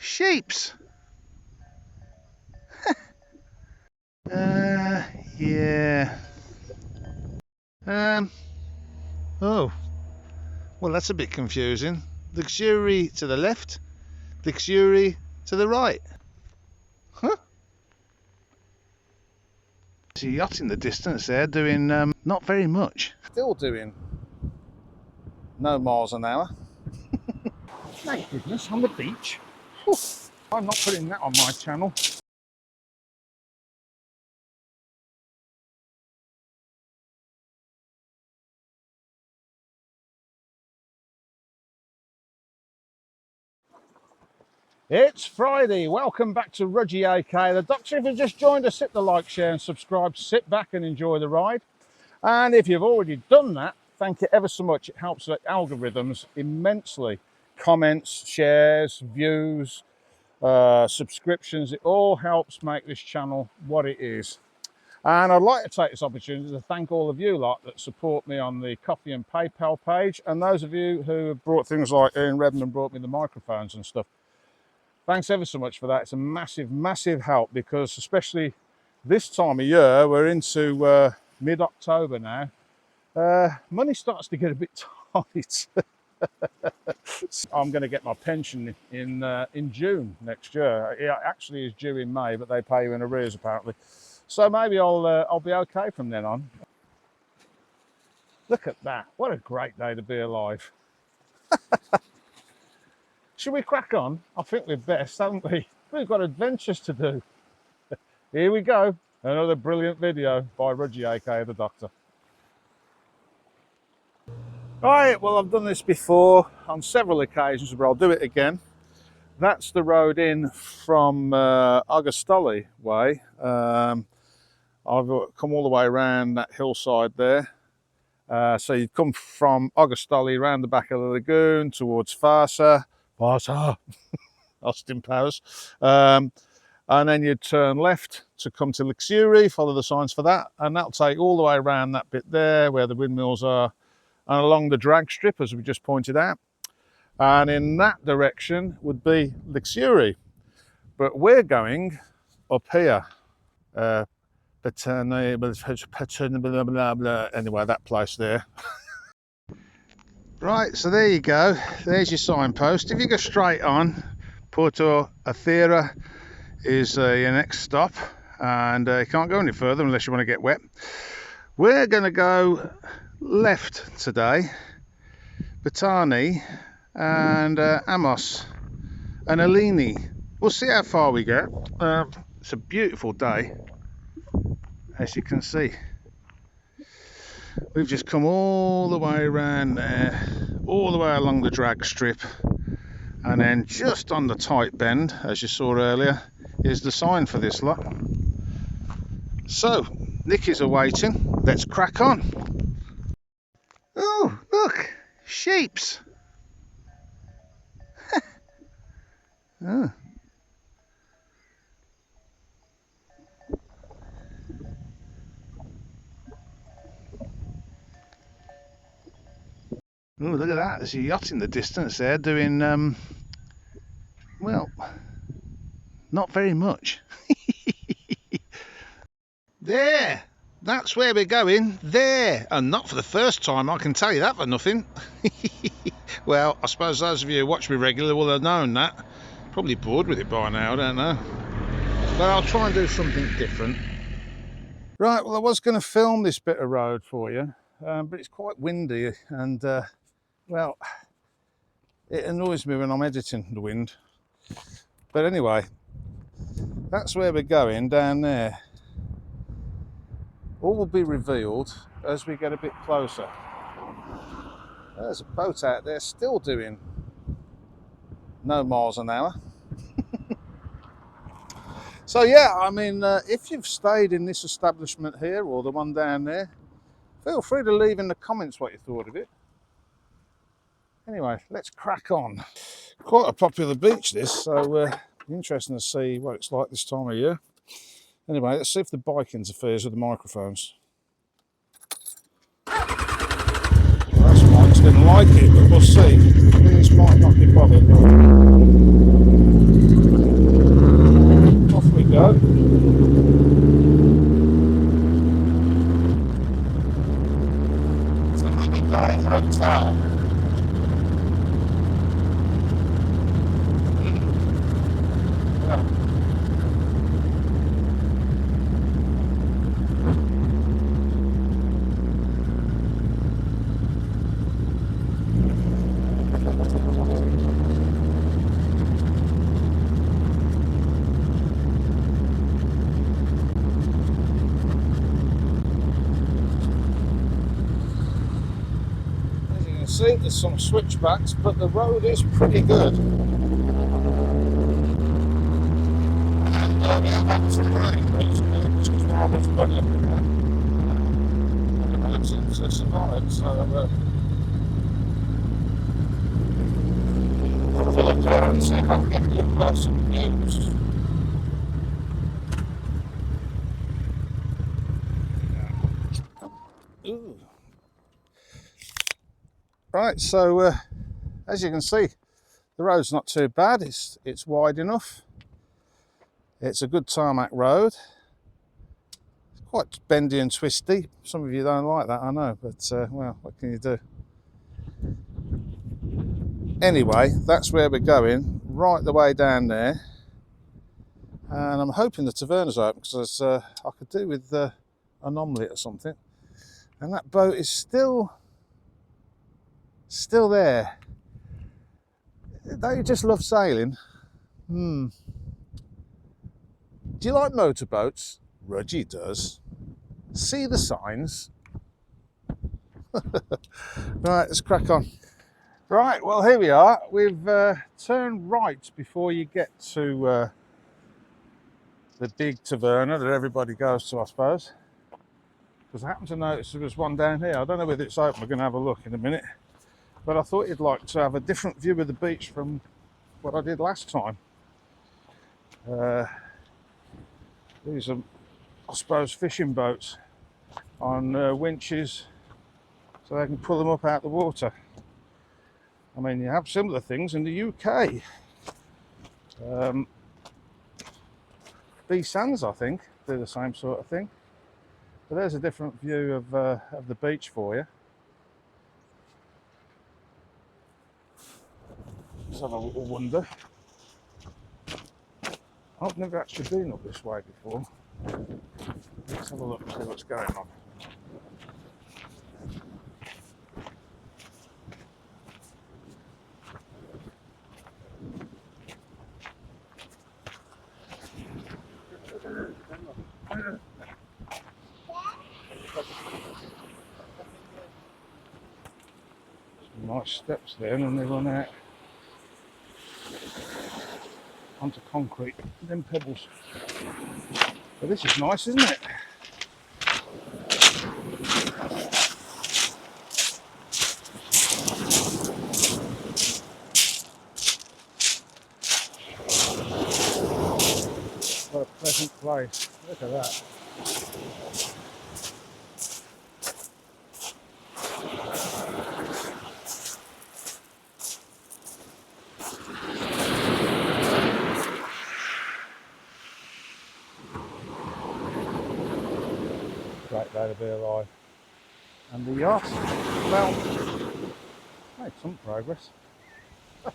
sheeps. Yeah. Oh, well, that's a bit confusing. Luxury to the left, luxury to the right. Huh? There's a yacht in the distance there doing not very much. Still doing no miles an hour. Thank goodness, on the beach. Oof, I'm not putting that on my channel. It's Friday. Welcome back to Rudgy AK. The Doctor, if you've just joined us, hit the like, share and subscribe. Sit back and enjoy the ride. And if you've already done that, thank you ever so much. It helps the algorithms immensely. Comments, shares, views, subscriptions, it all helps make this channel what it is. And I'd like to take this opportunity to thank all of you lot that support me on the Coffee and PayPal page, and those of you who have brought things like Ian Redmond brought me the microphones and stuff. Thanks ever so much for that. It's a massive, massive help, because especially this time of year, we're into mid-October now, money starts to get a bit tight. I'm going to get my pension in June next year. It actually is due in May, but they pay you in arrears apparently. So maybe I'll be okay from then on. Look at that! What a great day to be alive. Should we crack on? I think we're best, haven't we? We've got adventures to do. Here we go. Another brilliant video by Rudgy AK the Doctor. Right, well, I've done this before on several occasions, but I'll do it again. That's the road in from Augustoli way. I've come all the way around that hillside there. So you come from Augustoli around the back of the lagoon towards Farsa, Austin Powers. And then you turn left to come to Luxury, follow the signs for that, and that'll take all the way around that bit there where the windmills are, and along the drag strip, as we just pointed out. And in that direction would be Luxury. But we're going up here. Petani, blah, blah. Anyway, that place there. Right, so there you go. There's your signpost. If you go straight on, Porto Athera is your next stop. And you can't go any further unless you want to get wet. We're going to go left today. Petani and Amos and Eleni. We'll see how far we get. It's a beautiful day, as you can see. We've just come all the way around there, all the way along the drag strip, and then just on the tight bend, as you saw earlier, is the sign for this lot. So Nick is awaiting. Let's crack on. Oh, look, sheeps. Oh. Oh, look at that. There's a yacht in the distance there doing, well, not very much. There! That's where we're going, there, and not for the first time, I can tell you that for nothing. Well, I suppose those of you who watch me regularly will have known that. Probably bored with it by now, I don't know. But I'll try and do something different. Right, well, I was going to film this bit of road for you, but it's quite windy, and, well, it annoys me when I'm editing the wind. But anyway, that's where we're going, down there. All will be revealed as we get a bit closer. There's a boat out there still doing no miles an hour. So yeah, I mean, if you've stayed in this establishment here or the one down there, feel free to leave in the comments what you thought of it. Anyway, let's crack on. Quite a popular beach this, so interesting to see what it's like this time of year. Anyway, let's see if the bike interferes with the microphones. Well, that's Mike's didn't like it, but we'll see. This might not be bothered. see, there's some switchbacks, but the road is pretty good. It's the rain, basically, which is why I was running. It seems to survive, so I'll look around and see if I can get you some views. Ooh. Right, so as you can see, the road's not too bad. It's wide enough. It's a good tarmac road. It's quite bendy and twisty. Some of you don't like that, I know, but well, what can you do? Anyway, that's where we're going, right the way down there. And I'm hoping the taverna's open, because I could do with an omelette or something. And that boat is still there. Don't you just love sailing? Do you like motorboats? Rudgy does. See the signs? Right, let's crack on. Right, well, here we are. We've turned right before you get to the big taverna that everybody goes to, I suppose. Because I happen to notice there was one down here. I don't know whether it's open. We're going to have a look in a minute. But I thought you'd like to have a different view of the beach from what I did last time. These are, I suppose, fishing boats on winches, so they can pull them up out the water. I mean, you have similar things in the UK. B Sands, I think, do the same sort of thing. But there's a different view of the beach for you. Let's have a little wander. I've never actually been up this way before. Let's have a look and see what's going on. Some nice steps there, and then they run out onto concrete, then pebbles. But this is nice, isn't it? What a pleasant place. Look at that. Great day to be alive. And the yacht, well, made some progress. Yeah.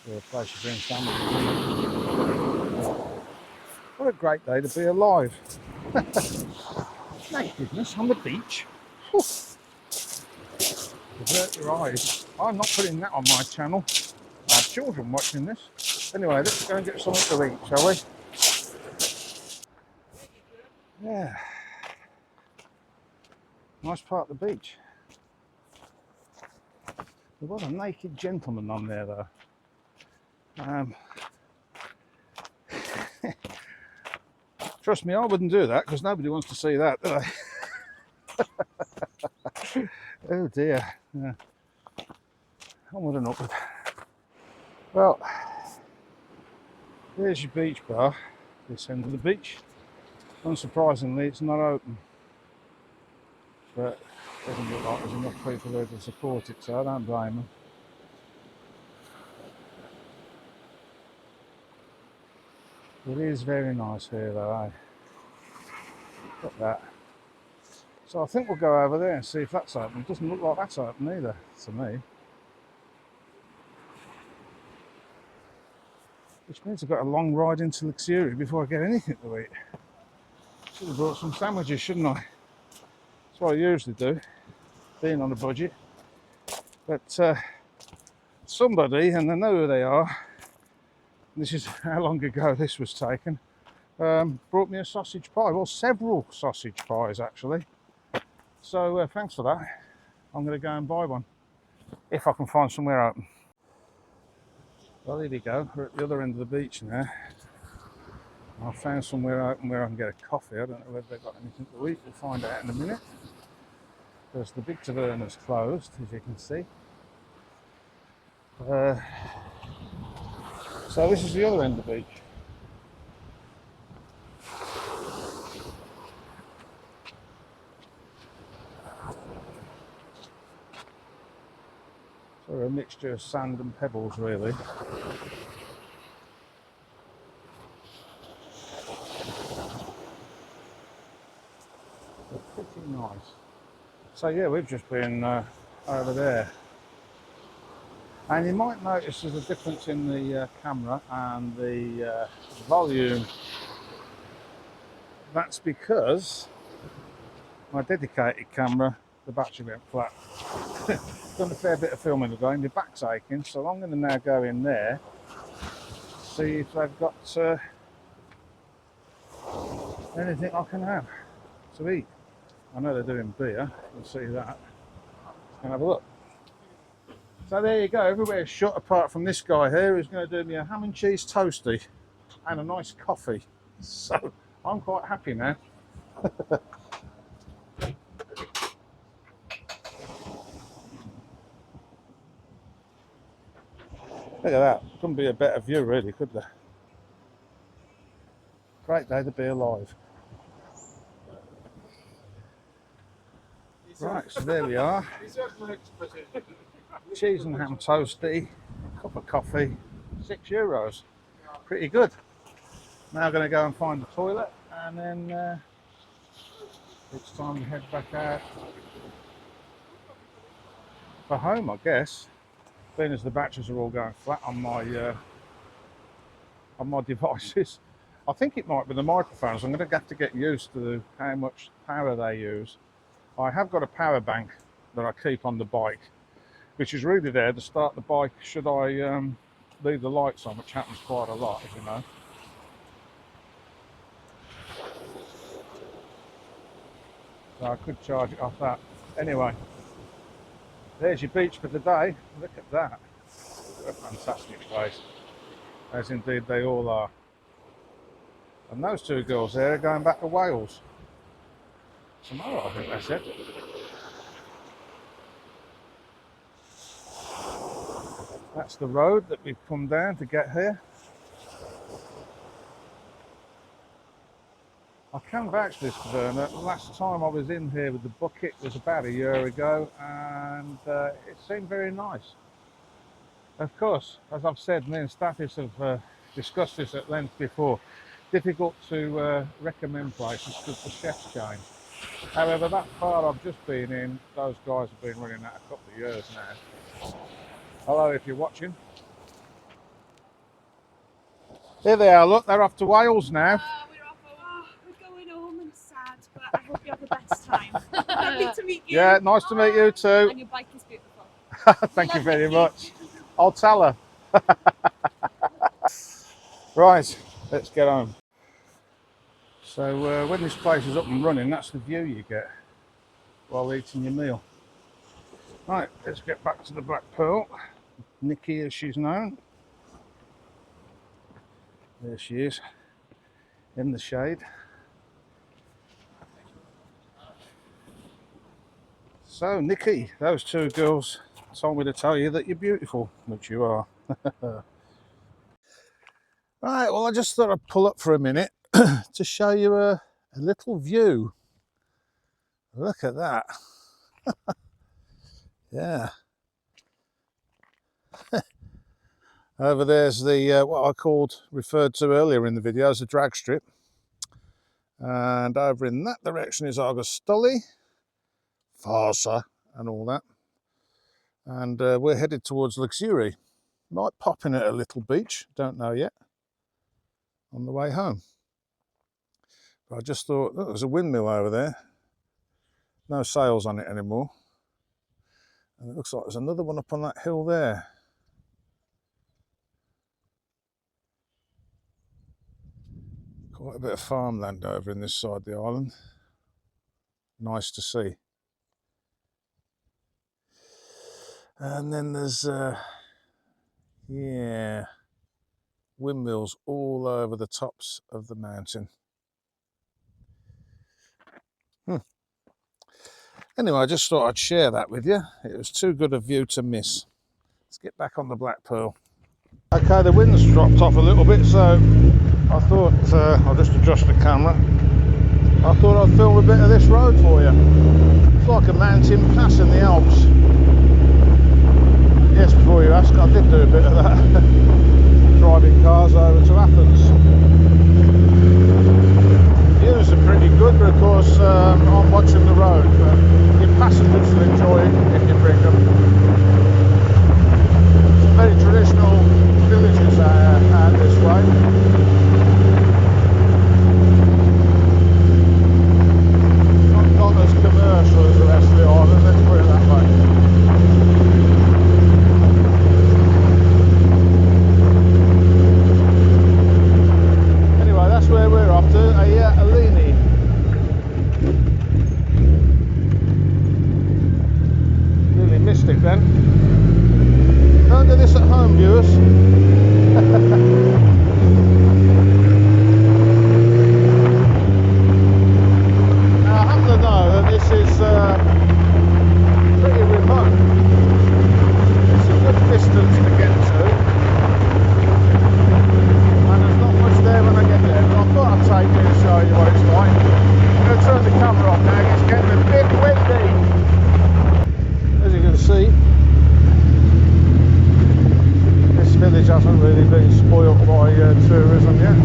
A place to bring sandwiches. What a great day to be alive. Thank goodness, on the beach. Whew. Avert your eyes. I'm not putting that on my channel. I have children watching this. Anyway, let's go and get something to eat, shall we? Yeah. Nice part of the beach. There was a naked gentleman on there, though. Trust me, I wouldn't do that, because nobody wants to see that, do they? Oh dear. Yeah. Onward and upward. Well, there's your beach bar, this end of the beach. Unsurprisingly, it's not open, but it doesn't look like there's enough people there to support it, so I don't blame them. It is very nice here though, eh? Look at that. So I think we'll go over there and see if that's open. It doesn't look like that's open either, to me. Which means I've got a long ride into Luxury before I get anything to eat. Should have brought some sandwiches, shouldn't I? That's what I usually do, being on a budget. But somebody, and I know who they are, this is how long ago this was taken, brought me a sausage pie, well, several sausage pies actually. So thanks for that. I'm going to go and buy one if I can find somewhere open. Well, here we go. We're at the other end of the beach now. I found somewhere open where I can get a coffee. I don't know whether they've got anything to eat. We'll find out in a minute. Because the big taverna's closed, as you can see. So this is the other end of the beach. So a mixture of sand and pebbles, really. They're pretty nice. So yeah, we've just been over there. And you might notice there's a difference in the camera and the volume. That's because my dedicated camera, the battery went flat. Done a fair bit of filming today and my back's aching, so I'm going to now go in there, see if they've got anything I can have to eat. I know they're doing beer, you'll see that. Let's have a look. So there you go, everywhere's shut apart from this guy here who's going to do me a ham and cheese toastie and a nice coffee. So I'm quite happy now. Look at that, couldn't be a better view really, could there? Great day to be alive. Right, so there we are. Cheese and ham toastie, cup of coffee, €6. Pretty good. Now I'm going to go and find the toilet and then it's time to head back out for home, I guess. Being as the batteries are all going flat on my devices. I think it might be the microphones. I'm going to have to get used to how much power they use. I have got a power bank that I keep on the bike, which is really there to start the bike should I leave the lights on, which happens quite a lot, as you know. So I could charge it off that. Anyway, there's your beach for today. Look at that. What a fantastic place, as indeed they all are. And those two girls there are going back to Wales tomorrow, I think they said. That's the road that we've come down to get here. I can vouch this, Werner. Last time I was in here with the bucket was about a year ago, and it seemed very nice. Of course, as I've said, me and Stathis have discussed this at length before. Difficult to recommend places because the chefs change. However, that part I've just been in, those guys have been running that a couple of years now. Hello, if you're watching. Here they are, look, they're off to Wales now. We're going home and sad, but I hope you have the best time. Lovely to meet you. Yeah, nice to meet you too. And your bike is beautiful. Thank you very much. I'll tell her. Right, let's get on. So when this place is up and running, that's the view you get while eating your meal. Right, let's get back to the Black Pearl. Nikki, as she's known. There she is, in the shade. So, Nikki, those two girls told me to tell you that you're beautiful, which you are. Right, well, I just thought I'd pull up for a minute to show you a little view. Look at that. Yeah. Over there's the what I referred to earlier in the video as the drag strip, and over in that direction is Augustully, Farsa, and all that. And we're headed towards Luxury. Might pop in at a little beach, don't know yet, on the way home. But I just thought, look, there's a windmill over there. No sails on it anymore. And it looks like there's another one up on that hill there. Quite a bit of farmland over in this side of the island. Nice to see. And then there's yeah, windmills all over the tops of the mountain. Anyway, I just thought I'd share that with you. It was too good a view to miss. Let's get back on the Black Pearl. Okay, the wind's dropped off a little bit, so I thought I'll just adjust the camera. I thought I'd film a bit of this road for you. It's like a mountain pass in the Alps. Yes, before you ask, I did do a bit of that. Driving cars over to Athens. Views are pretty good, but of course I'm watching the road. But your passengers will enjoy it if you bring them. Some very traditional villages out this way. Not as commercial as the rest of the island, let's put it that way. Anyway, that's where we're off to, Ag Eleni. Nearly missed it then. Don't do this at home, viewers. Now, I happen to know that this is pretty remote. It's a good distance to get to, and there's not much there when I get there, but I thought I'd take you and show you what it's like. I'm going to turn the camera off now, it's getting a bit windy. As you can see, this village hasn't really been spoilt by tourism yet.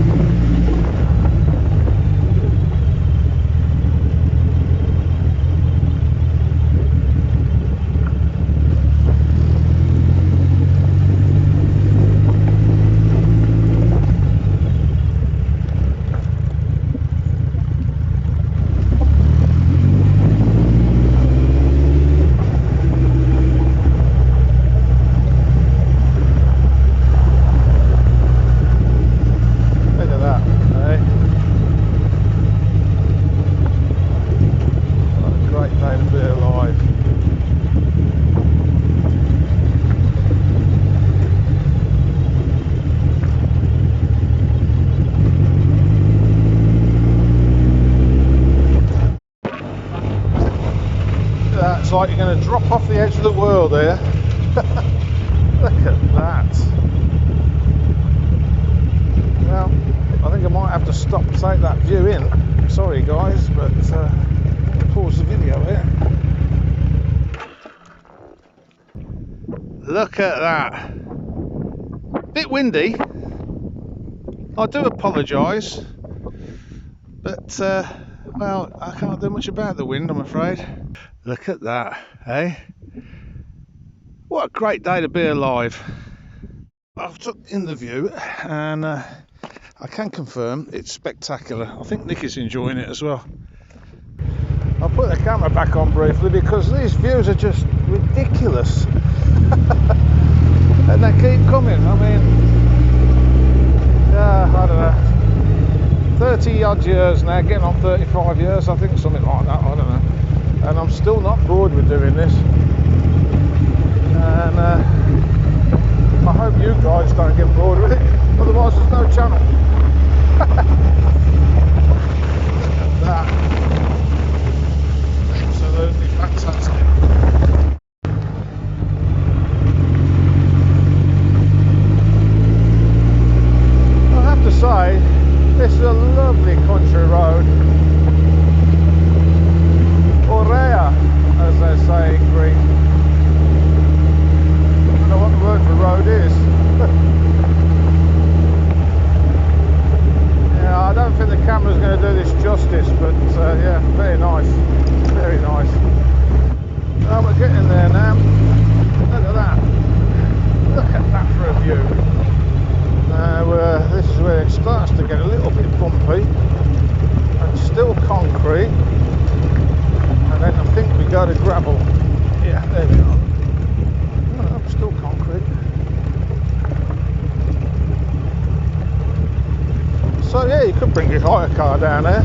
It's like you're going to drop off the edge of the world here. Look at that. Well, I think I might have to stop and take that view in. Sorry guys, but pause the video here. Look at that. Bit windy. I do apologise, but well, I can't do much about the wind, I'm afraid. Look at that, eh? What a great day to be alive. I've took in the view and I can confirm it's spectacular. I think Nick is enjoying it as well. I'll put the camera back on briefly because these views are just ridiculous. And they keep coming. I mean, I don't know, 30 odd years now, getting on 35 years, I think, something like that, I don't know. And I'm still not bored with doing this. And I hope you guys don't get bored with it, otherwise there's no channel. Look at that. Absolutely fantastic. I have to say, this is a lovely country road. Orea, as they say in Greek. Could bring your hire car down there.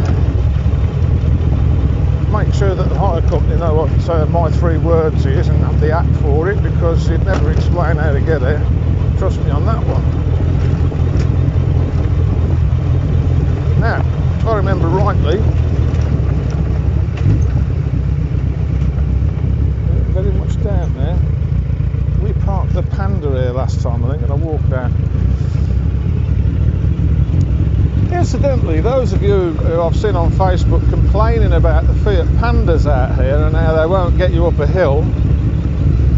Make sure that the hire company know what my 3 words is and have the app for it, because you'd never explain how to get there. Trust me on that one. Now, if I remember rightly, very much down there. We parked the Panda here last time, I think, and I walked down. Incidentally, those of you who I've seen on Facebook complaining about the Fiat Pandas out here and how they won't get you up a hill,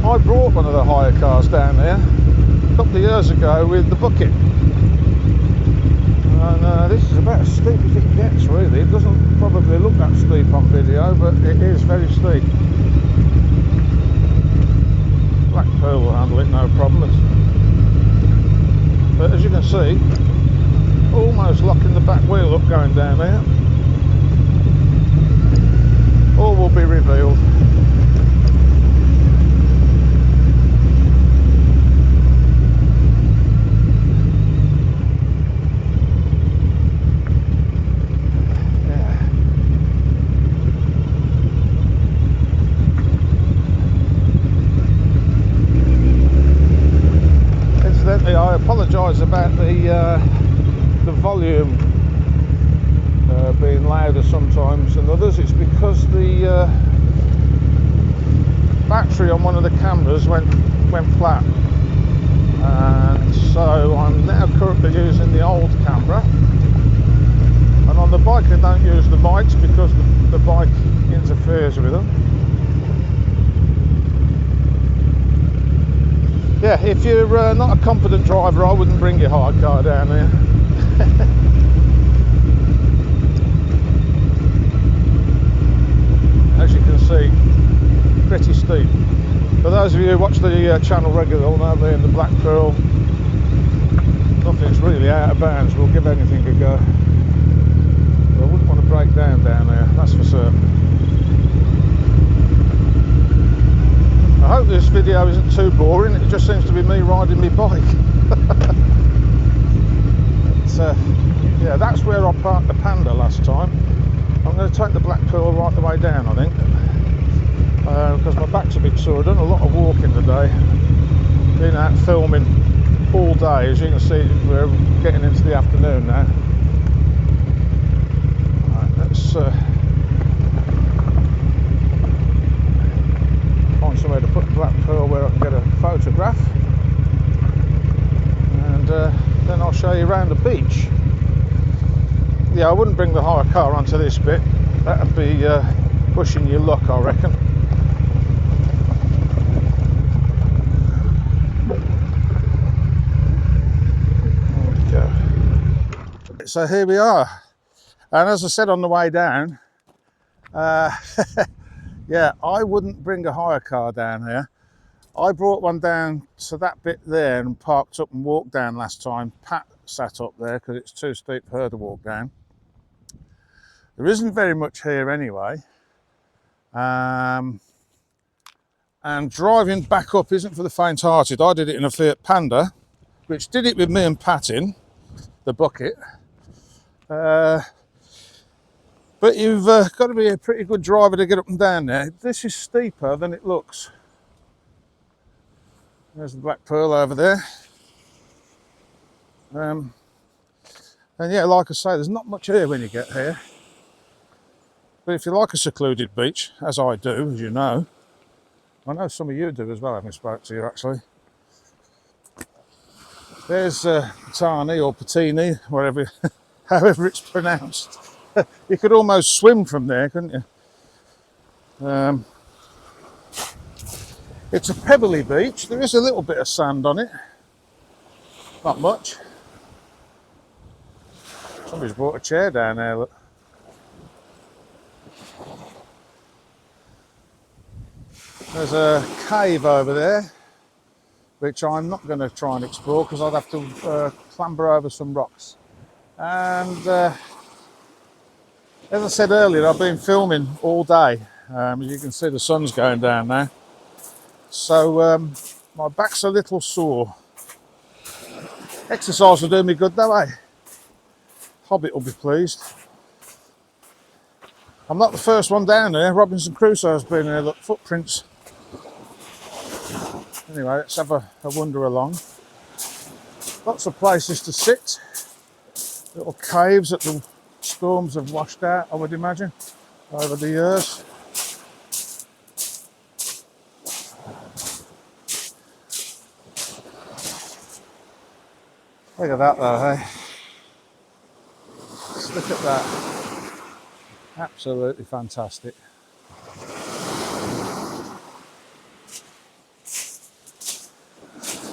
I brought one of the hire cars down there a couple of years ago with the bucket. And this is about as steep as it gets, really. It doesn't probably look that steep on video, but it is very steep. Black Pearl will handle it no problem. But as you can see, almost locking the back wheel up going down there. All will be revealed. Incidentally, I apologise about the volume being louder sometimes than others. It's because the battery on one of the cameras went flat, and so I'm now currently using the old camera, and on the bike I don't use the mics because the bike interferes with them. Yeah, if you're not a competent driver, I wouldn't bring your hire car down here. As you can see, pretty steep. For those of you who watch the channel regularly will know me and the Black Pearl, nothing's really out of bounds. We'll give anything a go. But I wouldn't want to break down there, that's for certain. I hope this video isn't too boring. It just seems to be me riding my bike. Yeah, that's where I parked the Panda last time. I'm going to take the Black Pearl right the way down, I think, because my back's a bit sore. I've done a lot of walking today, been out filming all day. As you can see, we're getting into the afternoon now. Right, let's find somewhere to put the Black Pearl where I can get a photograph, and then I'll show you around the beach. Yeah, I wouldn't bring the hire car onto this bit. That'd be pushing your luck, I reckon. There we go. So here we are, and as I said on the way down, yeah, I wouldn't bring a hire car down here. I brought one down to that bit there and parked up and walked down last time. Pat sat up there because it's too steep for her to walk down. There isn't very much here anyway. And driving back up isn't for the faint-hearted. I did it in a Fiat Panda, which did it with me and Pat in the bucket. But you've got to be a pretty good driver to get up and down there. This is steeper than it looks. There's the Black Pearl over there. And yeah, like I say, there's not much here when you get here. But if you like a secluded beach, as I do, as you know, I know some of you do as well, having spoke to you actually. There's Petani or Petani, whatever, however it's pronounced. You could almost swim from there, couldn't you? It's a pebbly beach. There is a little bit of sand on it. Not much. Somebody's brought a chair down there, look. There's a cave over there, which I'm not going to try and explore because I'd have to clamber over some rocks. And as I said earlier, I've been filming all day. As you can see, the sun's going down now. So my back's a little sore. Exercise will do me good though, eh? Hobbit will be pleased. I'm not the first one down there. Robinson Crusoe's been here. Look, footprints. Anyway, let's have a wander along. Lots of places to sit. Little caves that the storms have washed out, I would imagine, over the years. Look at that though, hey? Just look at that. Absolutely fantastic.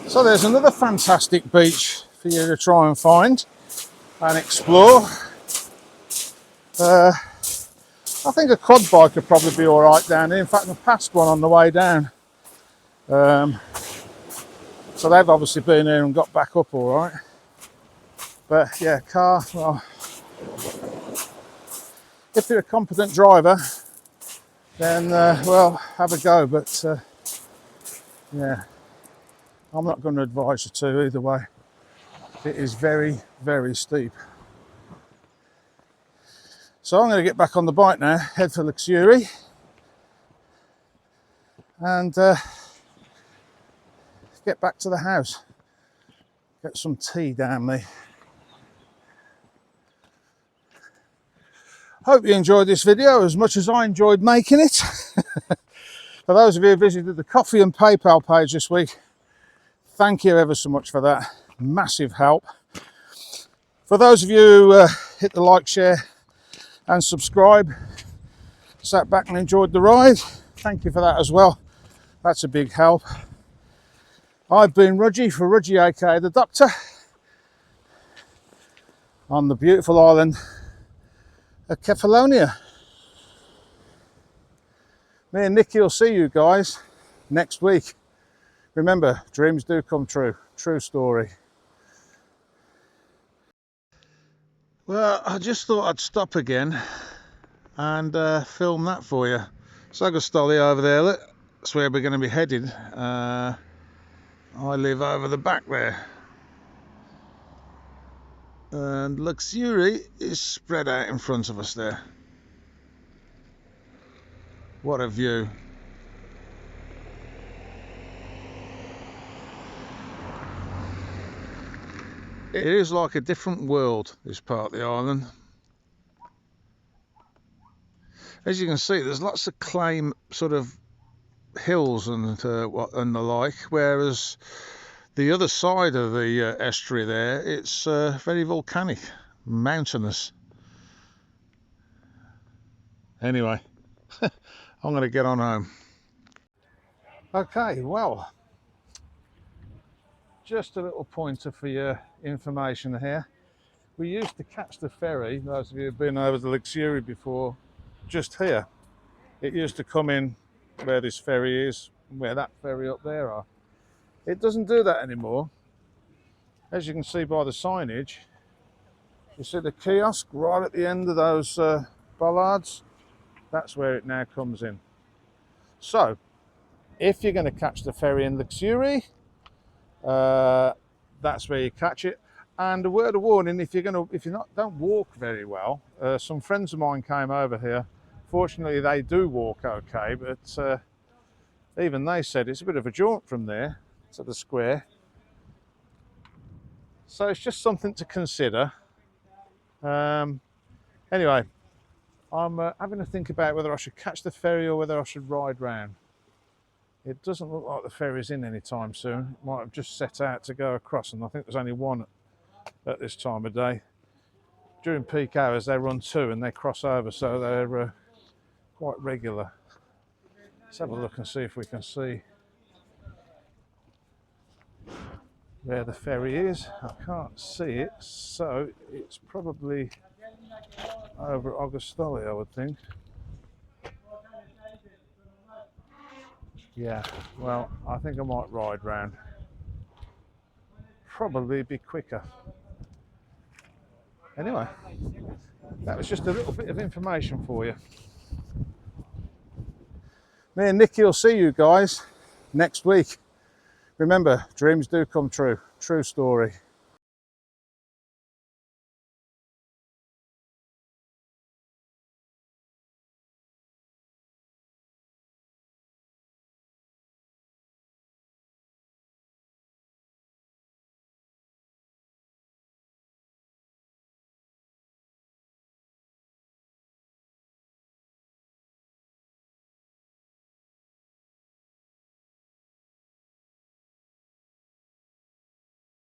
So there's another fantastic beach for you to try and find and explore. I think a quad bike would probably be alright down here. In fact, I passed one on the way down. So they've obviously been here and got back up alright. But yeah, car, well, if you're a competent driver, then well, have a go. But yeah, I'm not going to advise you to either way. It is very, very steep. So I'm going to get back on the bike now, head for Luxury, and get back to the house. Get some tea down me. Hope you enjoyed this video as much as I enjoyed making it. For those of you who visited the Coffee and PayPal page this week, thank you ever so much for that. Massive help. For those of you who hit the like, share and subscribe, sat back and enjoyed the ride, thank you for that as well. That's a big help. I've been Rudgy for Rudgy aka the Doctor on the beautiful island of Kefalonia. Me and Nicky will see you guys next week. Remember, dreams do come true. True story. Well, I just thought I'd stop again and film that for you. Sagastoli over there, look, that's where we're going to be headed. I live over the back there. And Luxury is spread out in front of us there. What a view. It is like a different world, this part of the island. As you can see, there's lots of clay sort of hills and the like, whereas the other side of the estuary there, it's very volcanic, mountainous. Anyway, I'm going to get on home. Okay, well, just a little pointer for your information here. We used to catch the ferry, those of you who've been over the Luxury before, just here. It used to come in where this ferry is, where that ferry up there are. It doesn't do that anymore. As you can see by the signage, you see the kiosk right at the end of those bollards? That's where it now comes in. So, if you're going to catch the ferry in Luxury, that's where you catch it. And a word of warning: if you don't walk very well, some friends of mine came over here. Fortunately, they do walk okay, but even they said it's a bit of a jaunt from there to the square. So it's just something to consider. Anyway, I'm having to think about whether I should catch the ferry or whether I should ride round. It doesn't look like the ferry's in any time soon. It might have just set out to go across, and I think there's only one at this time of day. During peak hours they run two and they cross over, so they're quite regular. Let's have a look and see if we can see where the ferry is. I can't see it, so it's probably over at Augustoli, I would think. Yeah, well, I think I might ride round. Probably be quicker. Anyway, that was just a little bit of information for you. Me and Nicky will see you guys next week. Remember, dreams do come true. True story.